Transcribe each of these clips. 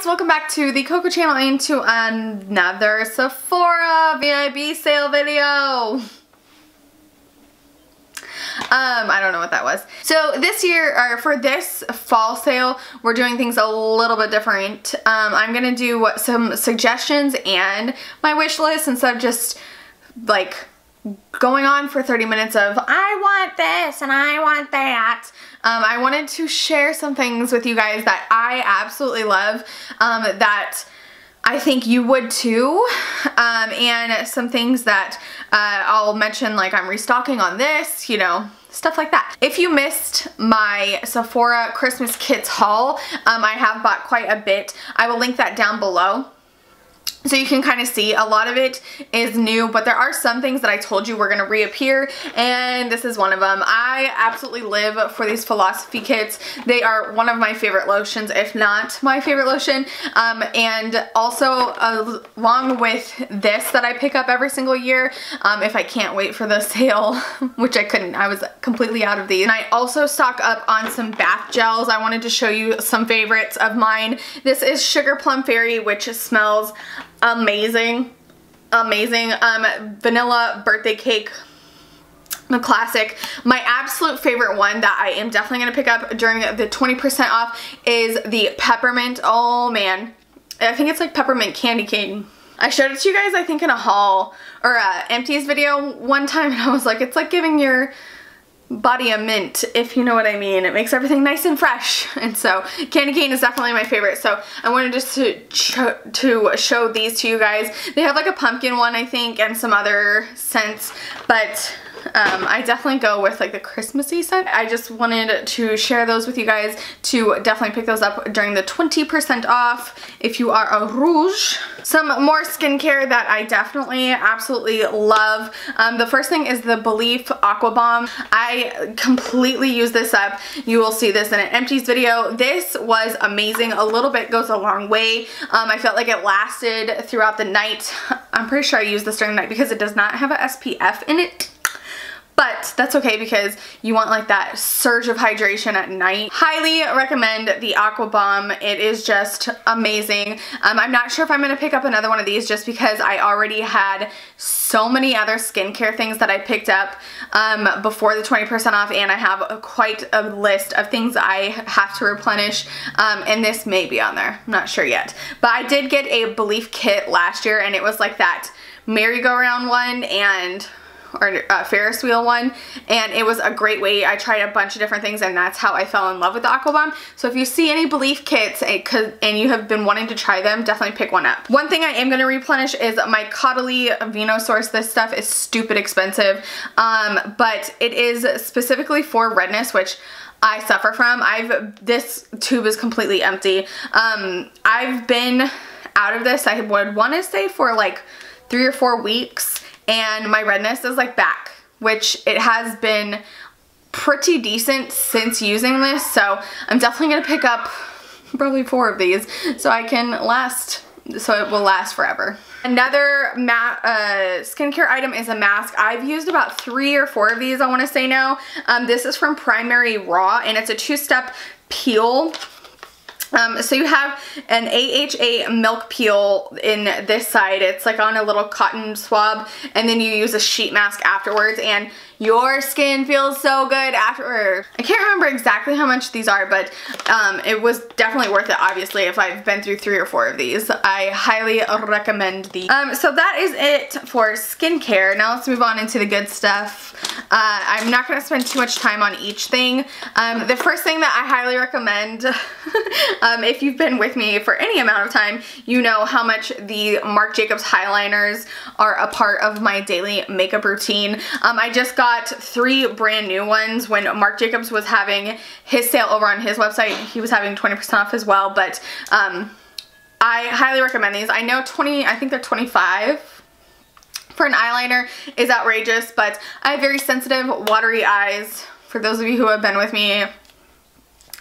guys, welcome back to the Coco channel and to another Sephora VIB sale video. I don't know what that was. So this year, or for this fall sale, we're doing things a little bit different. I'm gonna do some suggestions and my wish list instead of just like going on for 30 minutes of I want this and I want that. I wanted to share some things with you guys that I absolutely love, that I think you would too, and some things that I'll mention, like I'm restocking on this, you know, stuff like that. If you missed my Sephora Christmas kits haul, I have bought quite a bit. I will link that down below. So you can kind of see a lot of it is new, but there are some things that I told you were going to reappear, and this is one of them. I absolutely live for these philosophy kits. They are one of my favorite lotions, if not my favorite lotion. And also along with this that I pick up every single year, if I can't wait for the sale, which I couldn't. I was completely out of these. And I also stock up on some bath gels. I wanted to show you some favorites of mine. This is Sugar Plum Fairy, which smells amazing. Vanilla birthday cake, the classic. My absolute favorite one that I am definitely going to pick up during the 20% off is the peppermint. Oh man, I think it's like peppermint candy cane. I showed it to you guys, I think in a haul or empties video one time, and I was like, it's like giving your body a mint, if you know what I mean. It makes everything nice and fresh. And so candy cane is definitely my favorite, so I wanted just to show these to you guys. They have like a pumpkin one, I think, and some other scents, but I definitely go with like the Christmassy scent. I just wanted to share those with you guys to definitely pick those up during the 20% off if you are a rouge. Some more skincare that I definitely absolutely love. The first thing is the Belif Aqua Bomb. I completely use this up. You will see this in an empties video. This was amazing. A little bit goes a long way. I felt like it lasted throughout the night. I'm pretty sure I used this during the night because it does not have a SPF in it. But that's okay because you want like that surge of hydration at night. Highly recommend the Aqua Bomb. It is just amazing. I'm not sure if I'm going to pick up another one of these just because I already had so many other skincare things that I picked up before the 20% off, and I have quite a list of things I have to replenish, and this may be on there. I'm not sure yet. But I did get a Belif kit last year, and it was like that merry-go-round one and Ferris wheel one, and it was a great way. I tried a bunch of different things, and that's how I fell in love with the Aqua Bomb. So if you see any Belif kits and you have been wanting to try them, definitely pick one up. One thing I am going to replenish is my Caudalie Vinosource. This stuff is stupid expensive, but it is specifically for redness, which I suffer from. This tube is completely empty. I've been out of this, I would want to say, for like 3 or 4 weeks. And my redness is like back, which it has been pretty decent since using this. So I'm definitely going to pick up probably 4 of these so I can last, so it will last forever. Another skincare item is a mask. I've used about 3 or 4 of these, I want to say now. This is from Primary Raw, and it's a 2-step peel. So you have an AHA milk peel in this side. It's like on a little cotton swab, and then you use a sheet mask afterwards, and your skin feels so good afterwards. I can't remember exactly how much these are, but it was definitely worth it, obviously, if I've been through 3 or 4 of these. I highly recommend these. So that is it for skincare. Now let's move on into the good stuff. I'm not going to spend too much time on each thing. The first thing that I highly recommend, if you've been with me for any amount of time, you know how much the Marc Jacobs highliners are a part of my daily makeup routine. I just got 3 brand new ones when Marc Jacobs was having his sale over on his website. He was having 20% off as well, but I highly recommend these. I know I think they're 25 for an eyeliner is outrageous, but I have very sensitive, watery eyes. For those of you who have been with me,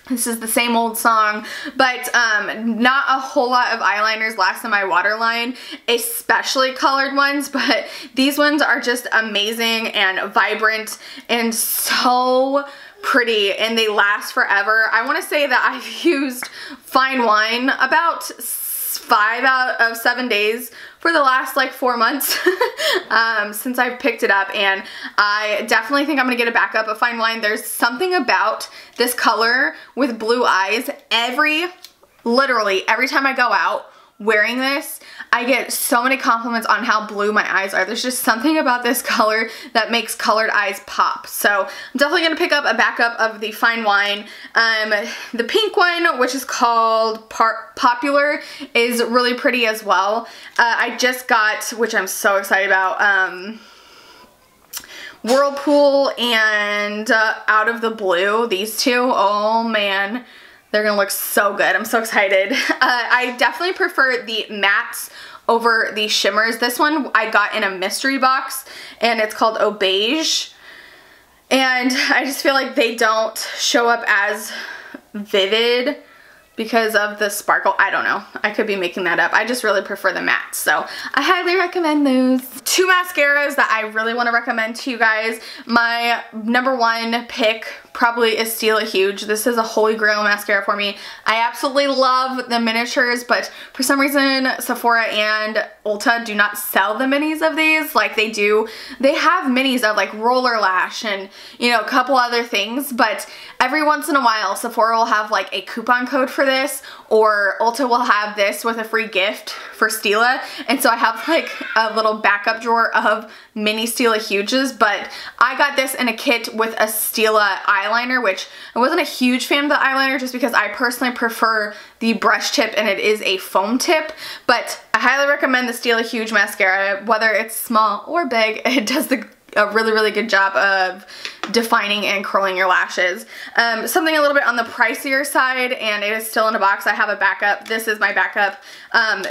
this is the same old song, but not a whole lot of eyeliners last in my waterline, especially colored ones, but these ones are just amazing and vibrant and so pretty and they last forever. I want to say that I've used Fine Wine about 5 out of 7 days for the last like 4 months since I've picked it up, and I definitely think I'm gonna get a backup of Fine Wine. There's something about this color with blue eyes. Literally every time I go out wearing this, I get so many compliments on how blue my eyes are. There's just something about this color that makes colored eyes pop. So I'm definitely gonna pick up a backup of the Fine Wine. The pink one, which is called Popular, is really pretty as well. I just got, which I'm so excited about, Whirlpool and Out of the Blue. These two, oh man, they're gonna look so good. I'm so excited. I definitely prefer the mattes over the shimmers. This one I got in a mystery box and it's called Eau Beige. And I just feel like they don't show up as vivid because of the sparkle. I don't know. I could be making that up. I just really prefer the mattes. So I highly recommend those. 2 mascaras that I really want to recommend to you guys. My #1 pick probably is Stila Huge. This is a holy grail mascara for me. I absolutely love the miniatures, but for some reason Sephora and Ulta do not sell the minis of these like they do. They have minis of like Roller Lash and, you know, a couple other things, but every once in a while Sephora will have like a coupon code for this, or Ulta will have this with a free gift for Stila, and so I have like a little backup drawer of mini Stila Huges. But I got this in a kit with a Stila eyeliner, which I wasn't a huge fan of the eyeliner just because I personally prefer the brush tip and it is a foam tip, but I highly recommend the Stila Huge mascara. Whether it's small or big, it does a really good job of defining and curling your lashes. Something a little bit on the pricier side, and it is still in a box. I have a backup. This is my backup.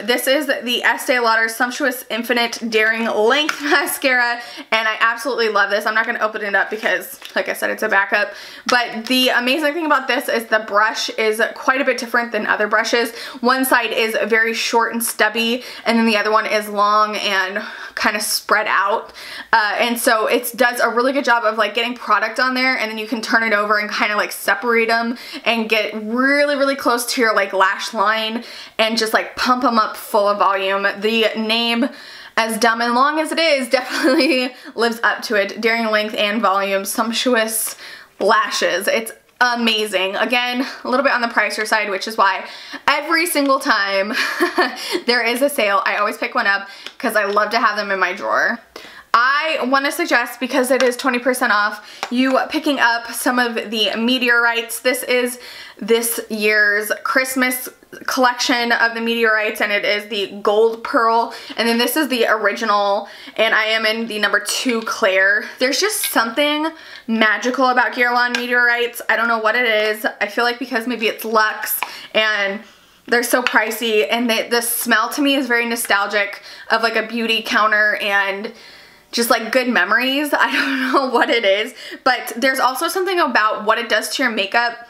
This is the Estee Lauder Sumptuous Infinite Daring Length Mascara, and I absolutely love this. I'm not going to open it up because, like I said, it's a backup. But the amazing thing about this is the brush is quite a bit different than other brushes. One side is very short and stubby, and then the other one is long and kind of spread out. And so it does a really good job of like getting product on there, and then you can turn it over and kind of like separate them and get really close to your like lash line and just like pump them up full of volume. The name, as dumb and long as it is, definitely lives up to it. Daring length and volume, sumptuous lashes. It's amazing. Again, a little bit on the pricier side, which is why every single time there is a sale, I always pick one up because I love to have them in my drawer. I want to suggest, because it is 20% off, you picking up some of the Meteorites. This is this year's Christmas collection of the Meteorites, and it is the Gold Pearl, and then this is the original, and I am in the #2 Claire. There's just something magical about Guerlain Meteorites. I don't know what it is. I feel like because maybe it's luxe and they're so pricey, and the smell to me is very nostalgic of like a beauty counter and just like good memories. I don't know what it is, but there's also something about what it does to your makeup.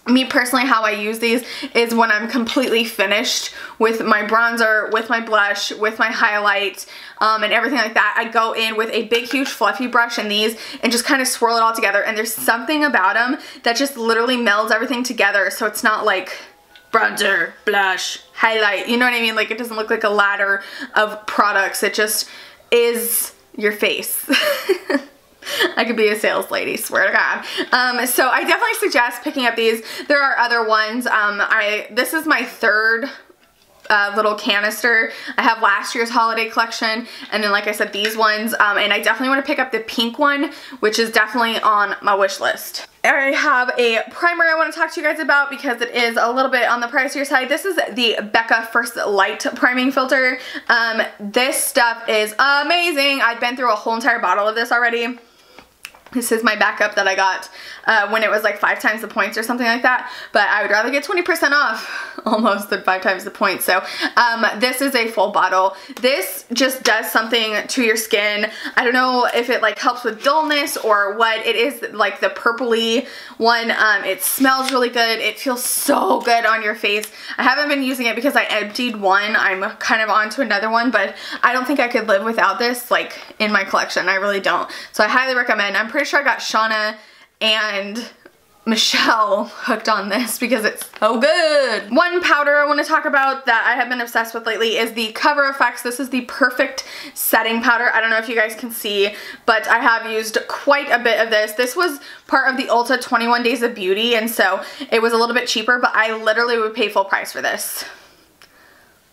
Me personally, how I use these is when I'm completely finished with my bronzer, with my blush, with my highlight, and everything like that. I go in with a big, huge, fluffy brush in these and just kind of swirl it all together. And there's something about them that just literally melds everything together. So it's not like bronzer, blush, highlight. You know what I mean? Like, it doesn't look like a ladder of products. It just is your face. I could be a sales lady, swear to God. So I definitely suggest picking up these. There are other ones. This is my third little canister. I have last year's holiday collection, and then like I said, these ones, and I definitely want to pick up the pink one, which is definitely on my wish list. I have a primer I want to talk to you guys about because it is a little bit on the pricier side. This is the Becca First Light Priming Filter. This stuff is amazing. I've been through a whole entire bottle of this already. This is my backup that I got when it was like 5 times the points or something like that. But I would rather get 20% off almost than 5 times the points. So this is a full bottle. This just does something to your skin. I don't know if it like helps with dullness or what. It is like the purpley one. It smells really good. It feels so good on your face. I haven't been using it because I emptied one. I'm kind of on to another one, but I don't think I could live without this like in my collection. I really don't. So I highly recommend. I'm pretty sure I got Shauna and Michelle hooked on this because it's so good. One powder I want to talk about that I have been obsessed with lately is the Cover FX. This is the Perfect Setting Powder. I don't know if you guys can see, but I have used quite a bit of this. This was part of the Ulta 21 Days of Beauty, and so it was a little bit cheaper, but I literally would pay full price for this.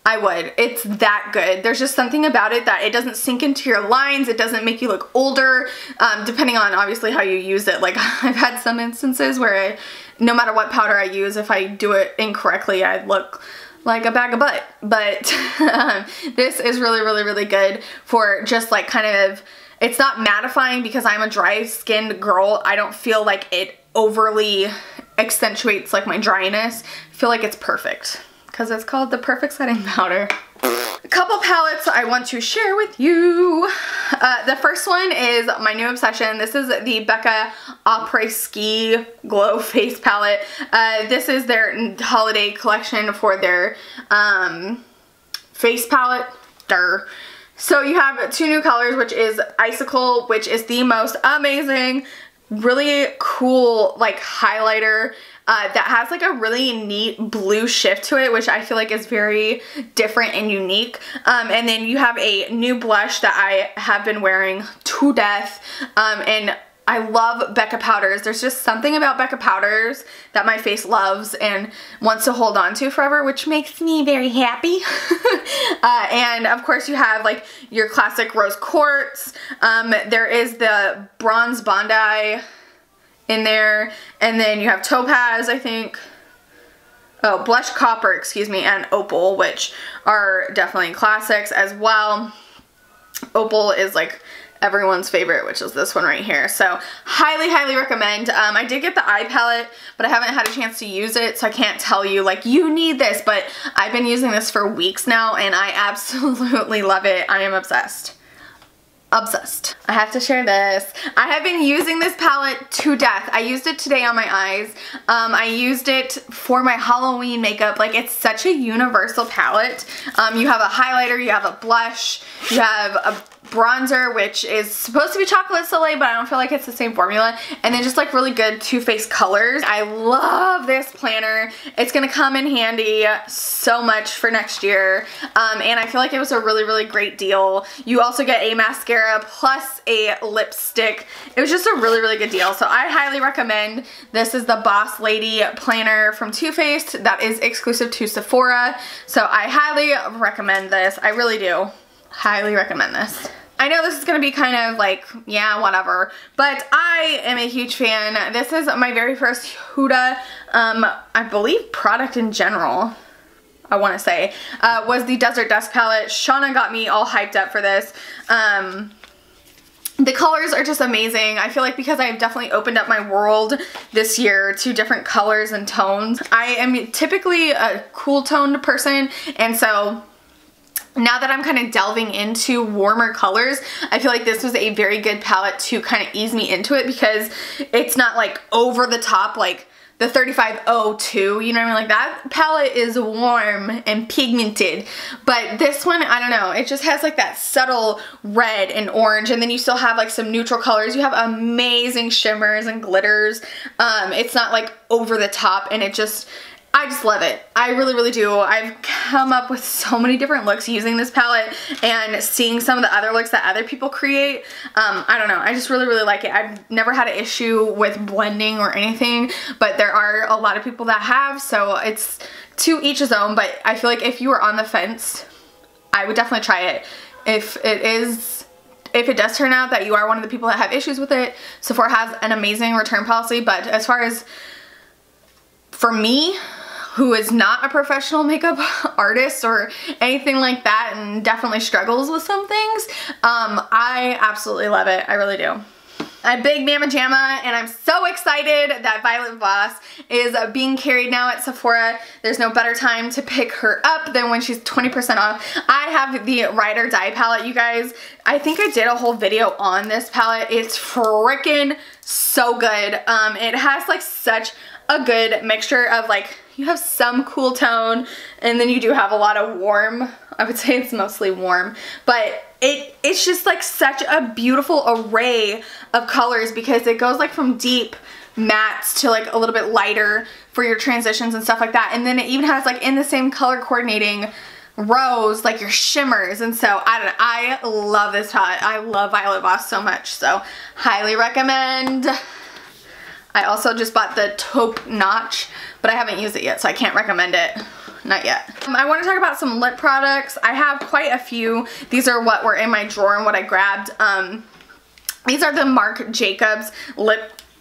I would. It's that good. There's just something about it that it doesn't sink into your lines. It doesn't make you look older, depending on obviously how you use it. Like I've had some instances where no matter what powder I use, if I do it incorrectly, I look like a bag of butt. But this is really, really, really good for just like kind of, it's not mattifying because I'm a dry skinned girl. I don't feel like it overly accentuates like my dryness. I feel like it's perfect, because it's called the Perfect Setting Powder. A couple palettes I want to share with you. The first one is my new obsession. This is the Becca Apres Ski Glow Face Palette. This is their holiday collection for their face palette. Durr. So you have two new colors, which is Icicle, which is the most amazing, really cool like highlighter that has like a really neat blue shift to it, which I feel like is very different and unique. And then you have a new blush that I have been wearing to death, and I love Becca powders. There's just something about Becca powders that my face loves and wants to hold on to forever, which makes me very happy. And of course you have like your classic rose quartz. There is the bronze Bondi in there, and then you have topaz, I think. Oh, blush copper, excuse me, and opal, which are definitely classics as well. Opal is like everyone's favorite, which is this one right here. So highly, highly recommend. I did get the eye palette, but I haven't had a chance to use it, so I can't tell you like you need this, but I've been using this for weeks now and I absolutely love it. I am obsessed. Obsessed. I have to share this. I have been using this palette to death. I used it today on my eyes. I used it for my Halloween makeup. Like, it's such a universal palette. You have a highlighter, you have a blush, you have a bronzer, which is supposed to be Chocolate Soleil, but I don't feel like it's the same formula, and then just like really good Too Faced colors. I love this planner. It's gonna come in handy so much for next year, and I feel like it was a really, really great deal. You also get a mascara plus a lipstick. It was just a really, really good deal, so I highly recommend. This is the Boss Lady planner from Too Faced that is exclusive to Sephora, so I highly recommend this. I really do. Highly recommend this. I know this is going to be kind of like, yeah, whatever, but I am a huge fan. This is my very first HUDA, I believe product in general, I want to say, was the Desert Dusk palette. Shauna got me all hyped up for this. The colors are just amazing. I feel like because I've definitely opened up my world this year to different colors and tones. I am typically a cool toned person, and so now that I'm kind of delving into warmer colors, I feel like this was a very good palette to kind of ease me into it, because it's not like over the top like the 3502, you know what I mean? Like, that palette is warm and pigmented, but this one, I don't know, it just has like that subtle red and orange, and then you still have like some neutral colors. You have amazing shimmers and glitters. It's not like over the top, and I just love it. I really, really do. I've come up with so many different looks using this palette and seeing some of the other looks that other people create. I don't know. I just really, really like it. I've never had an issue with blending or anything, but there are a lot of people that have, so it's to each his own. But I feel like if you were on the fence, I would definitely try it. If it does turn out that you are one of the people that have issues with it, Sephora has an amazing return policy. But as far as for me, who is not a professional makeup artist or anything like that and definitely struggles with some things, I absolutely love it. I really do. A big mama jamma, and I'm so excited that Violet Voss is being carried now at Sephora. There's no better time to pick her up than when she's 20% off. I have the Ride or Die palette, you guys. I think I did a whole video on this palette. It's freaking so good. It has like such a good mixture of like you have some cool tone, and then you do have a lot of warm. I would say it's mostly warm, but it's just like such a beautiful array of colors because it goes like from deep mattes to like a little bit lighter for your transitions and stuff like that. And then it even has like in the same color coordinating rows like your shimmers. And so I don't know, I love this palette. I love Violet Voss so much, so highly recommend. I also just bought the taupe notch, but I haven't used it yet, so I can't recommend it. Not yet. I want to talk about some lip products. I have quite a few. These are what were in my drawer and what I grabbed. These are the Marc Jacobs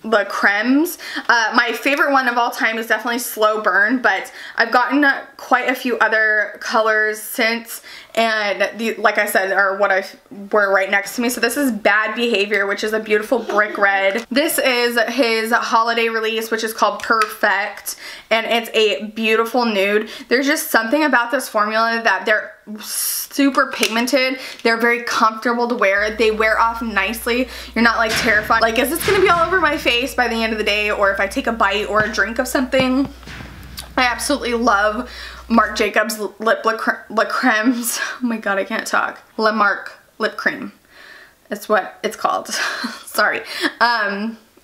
the Cremes. My favorite one of all time is definitely Slow Burn, but I've gotten quite a few other colors since, and like I said, are what were right next to me. So this is Bad Behavior, which is a beautiful brick red. This is his holiday release, which is called Perfect, and it's a beautiful nude. There's just something about this formula that they're super pigmented. They're very comfortable to wear. They wear off nicely. You're not like terrified, like, is this gonna be all over my face by the end of the day, or if I take a bite or a drink of something. I absolutely love Marc Jacobs lip cremes. Oh my god, I can't talk. Le Marc lip cream. It's what it's called. Sorry.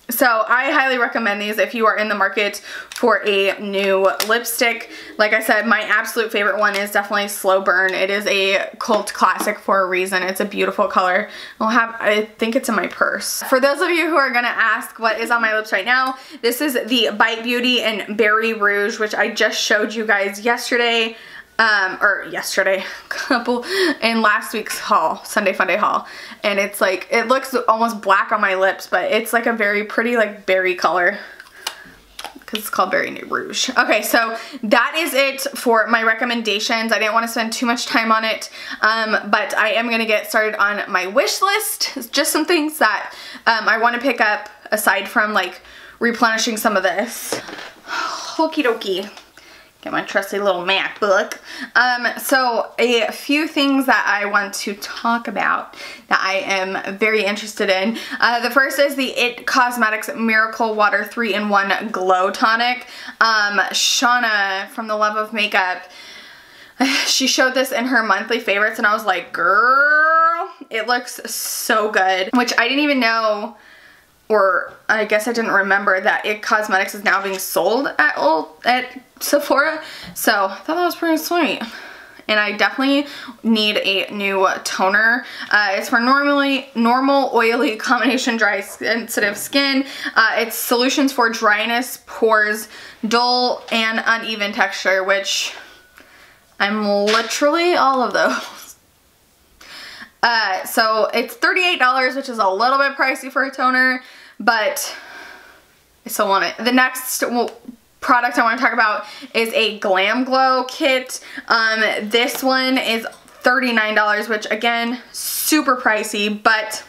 So I highly recommend these if you are in the market for a new lipstick. Like I said, my absolute favorite one is definitely Slow Burn. It is a cult classic for a reason. It's a beautiful color. I think it's in my purse. For those of you who are gonna ask what is on my lips right now, this is the Bite Beauty and Berry Rouge, which I just showed you guys yesterday. In last week's haul, Sunday Funday haul, and it's like, it looks almost black on my lips, but it's like a very pretty like berry color because it's called Berry Rouge. Okay, so that is it for my recommendations. I didn't want to spend too much time on it, but I am gonna get started on my wish list. It's just some things that I want to pick up aside from like replenishing some of this. Okie dokie. Get my trusty little MacBook. So a few things that I want to talk about that I am very interested in. The first is the IT Cosmetics Miracle Water 3-in-1 Glow Tonic. Shauna from The Love of Makeup, she showed this in her monthly favorites and I was like, girl, it looks so good. Which I didn't even know, or I guess I didn't remember that IT Cosmetics is now being sold at Sephora, so I thought that was pretty sweet. And I definitely need a new toner. It's for normal oily combination dry sensitive skin. It's solutions for dryness, pores, dull and uneven texture, which I'm literally all of those. So it's $38, which is a little bit pricey for a toner, but I still want it. The next product I want to talk about is a Glamglow Kit. This one is $39, which again, super pricey, but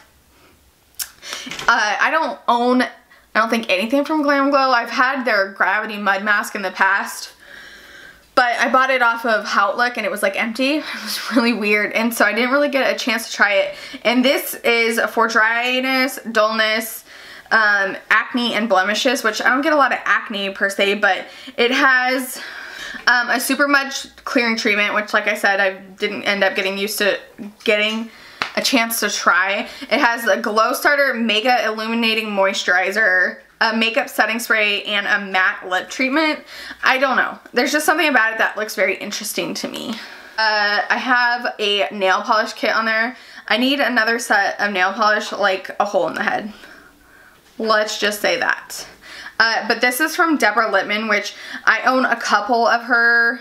I don't think anything from Glamglow. I've had their Gravity Mud Mask in the past, but I bought it off of Outlook and it was like empty. It was really weird, and so I didn't really get a chance to try it. And this is for dryness, dullness, acne and blemishes, which I don't get a lot of acne per se, but it has a super much clearing treatment, which like I said, I didn't end up getting used to getting a chance to try. It has a Glow Starter Mega Illuminating Moisturizer, a makeup setting spray, and a matte lip treatment. I don't know. There's just something about it that looks very interesting to me. I have a nail polish kit on there. I need another set of nail polish, like a hole in the head. Let's just say that. But this is from Deborah Lipman, which I own a couple of her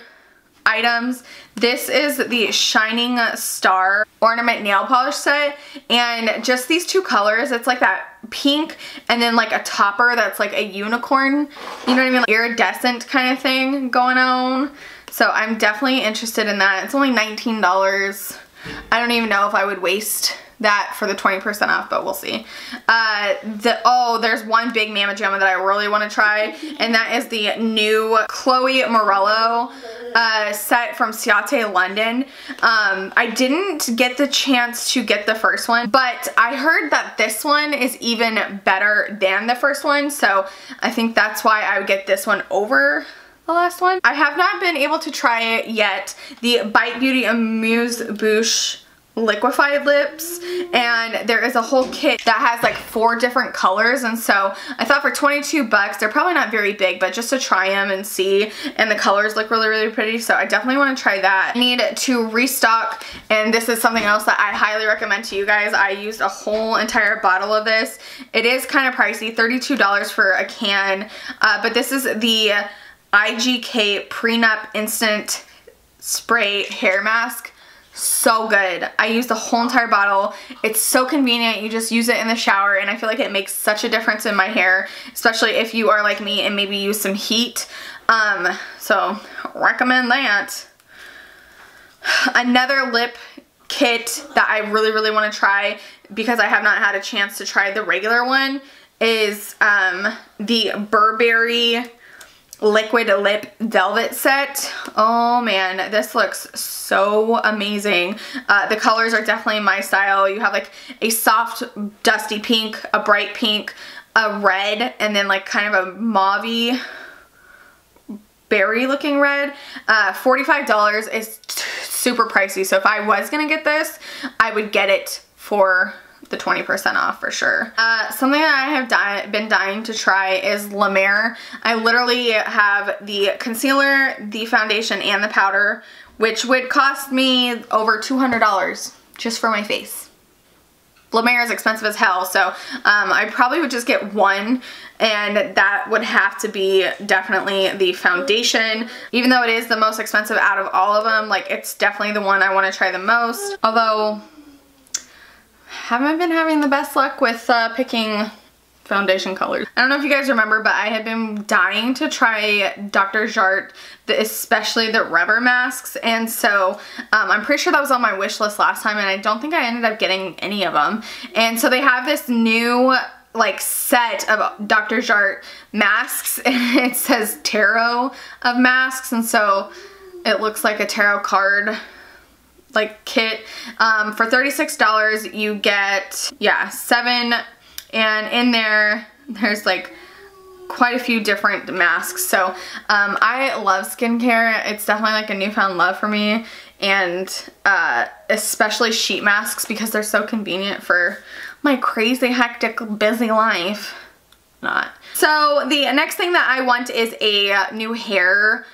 items. This is the Shining Star Ornament Nail Polish Set, and just these two colors, it's like that pink and then like a topper that's like a unicorn, you know what I mean, like iridescent kind of thing going on. So I'm definitely interested in that. It's only $19. I don't even know if I would waste that for the 20% off, but we'll see. There's one big mamma jamma that I really want to try, and that is the new Chloe Morello set from Ciate London. I didn't get the chance to get the first one, but I heard that this one is even better than the first one, so I think that's why I would get this one over the last one. I have not been able to try it yet. The Bite Beauty Amuse Bouche Liquified lips, and there is a whole kit that has like 4 different colors, and so I thought for 22 bucks, they're probably not very big, but just to try them and see, and the colors look really, really pretty, so I definitely want to try that. I need to restock, and this is something else that I highly recommend to you guys. I used a whole entire bottle of this. It is kind of pricey, $32 for a can, but this is the IGK Prenup Instant Spray Hair Mask. So good. I used the whole entire bottle. It's so convenient. You just use it in the shower, and I feel like it makes such a difference in my hair, especially if you are like me and maybe use some heat. So recommend that. Another lip kit that I really, really want to try, because I have not had a chance to try the regular one, is the Burberry Liquid Lip Velvet Set. Oh man, this looks so amazing. The colors are definitely my style. You have like a soft dusty pink, a bright pink, a red, and then like kind of a mauvey berry looking red. $45 is super pricey, so if I was gonna get this, I would get it for the 20% off for sure. Something that I have been dying to try is La Mer. I literally have the concealer, the foundation, and the powder, which would cost me over $200 just for my face. La Mer is expensive as hell, so I probably would just get one, and that would have to be definitely the foundation. Even though it is the most expensive out of all of them, like, it's definitely the one I want to try the most. Although haven't been having the best luck with picking foundation colors. I don't know if you guys remember, but I had been dying to try Dr. Jart, especially the rubber masks, and so I'm pretty sure that was on my wish list last time, and I don't think I ended up getting any of them. And so they have this new like set of Dr. Jart masks, and it says tarot of masks, and so it looks like a tarot card like kit. For $36 you get, yeah, 7, and in there's like quite a few different masks. So I love skincare. It's definitely like a newfound love for me, and especially sheet masks, because they're so convenient for my crazy hectic busy life. Not. So the next thing that I want is a new hair,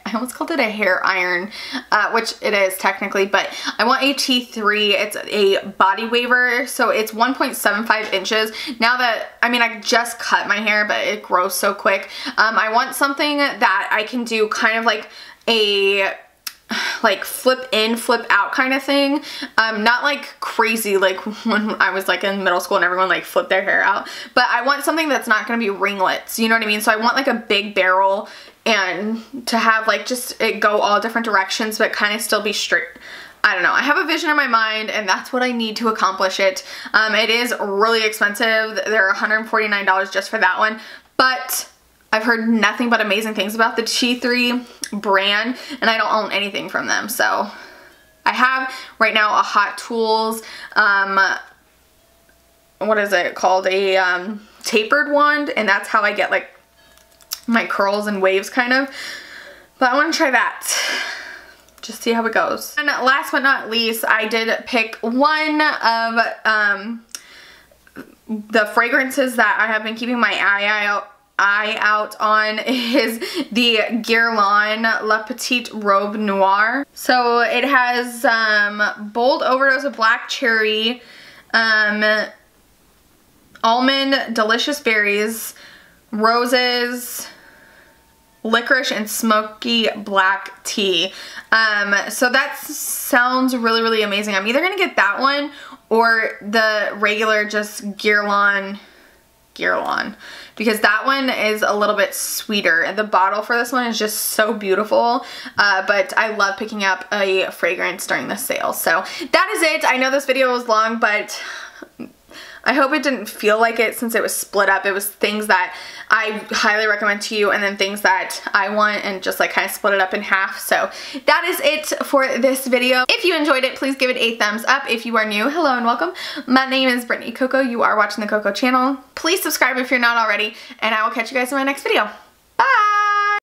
I almost called it a hair iron, which it is technically, but I want a T3. It's a body waver, so it's 1.75 inches. Now that, I mean, I just cut my hair, but it grows so quick. I want something that I can do kind of like a flip in, flip out kind of thing. Not like crazy like when I was like in middle school and everyone like flipped their hair out, but I want something that's not going to be ringlets, you know what I mean? So I want like a big barrel, and to have like just it go all different directions but kind of still be straight. I don't know. I have a vision in my mind, and that's what I need to accomplish it. It is really expensive. They're $149 just for that one, but I've heard nothing but amazing things about the T3 brand, and I don't own anything from them. So I have right now a Hot Tools, what is it called? A tapered wand, and that's how I get like my curls and waves kind of. But I want to try that. Just see how it goes. And last but not least, I did pick one of the fragrances that I have been keeping my eye out on is the Guerlain Le Petit Robe Noir. So it has bold overdose of black cherry, almond delicious berries, roses, licorice, and smoky black tea. So that sounds really, really amazing. I'm either gonna get that one or the regular just Guerlain, because that one is a little bit sweeter, and the bottle for this one is just so beautiful. But I love picking up a fragrance during the sale. So that is it. I know this video was long, but I hope it didn't feel like it since it was split up. It was things that I highly recommend to you, and then things that I want, and just like kind of split it up in half. So that is it for this video. If you enjoyed it, please give it a thumbs up. If you are new, hello and welcome. My name is Brittany Coco. You are watching the Coco channel. Please subscribe if you're not already, and I will catch you guys in my next video. Bye!